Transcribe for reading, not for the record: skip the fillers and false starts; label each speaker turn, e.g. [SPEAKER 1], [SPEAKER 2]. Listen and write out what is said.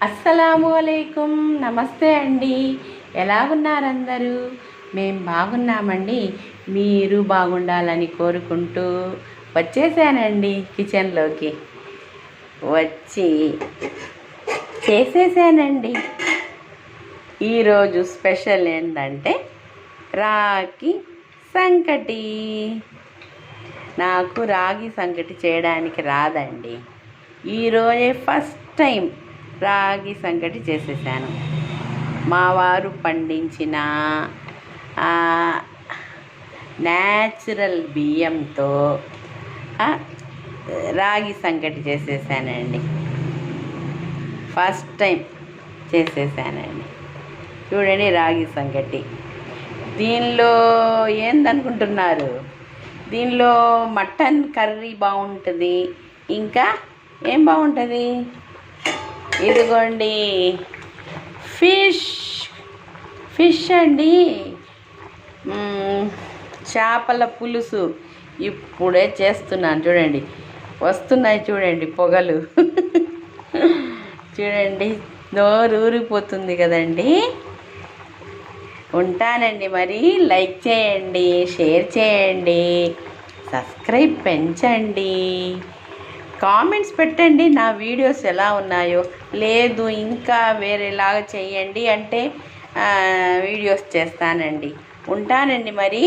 [SPEAKER 1] అస్సలాము అలైకుం, నమస్తే అండి. ఎలా ఉన్నారు అందరూ? మేము బాగున్నామండి. మీరు బాగుండాలని కోరుకుంటూ వచ్చేసానండి. కిచెన్లోకి వచ్చి చేసేసానండి. ఈరోజు స్పెషల్ ఏంటంటే రాగి సంకటి. నాకు రాగి సంకటి చేయడానికి రాదండి. ఈరోజే ఫస్ట్ టైం రాగి సంకటి చేసేసాను. మా వారు పండించిన న్యాచురల్ బియ్యంతో రాగి సంకటి చేసేసానండి. ఫస్ట్ టైం చేసేసానండి. చూడండి, రాగి సంకటి. దీనిలో ఏందనుకుంటున్నారు? దీనిలో మటన్ కర్రీ బాగుంటుంది. ఇంకా ఏం బాగుంటుంది? ఇదిగోండి, ఫిష్ అండి, చేపల పులుసు. ఇప్పుడే చేస్తున్నాను. చూడండి, వస్తున్నాయి చూడండి పొగలు. చూడండి, నోరు ఊరిపోతుంది కదండి. ఉంటానండి. మరి లైక్ చేయండి, షేర్ చేయండి, సబ్స్క్రైబ్ పెంచండి, కామెంట్స్ పెట్టండి. నా వీడియోస్ ఎలా ఉన్నాయో, లేదు ఇంకా వేరేలాగా చేయండి అంటే వీడియోస్ చేస్తానండి. ఉంటానండి మరి.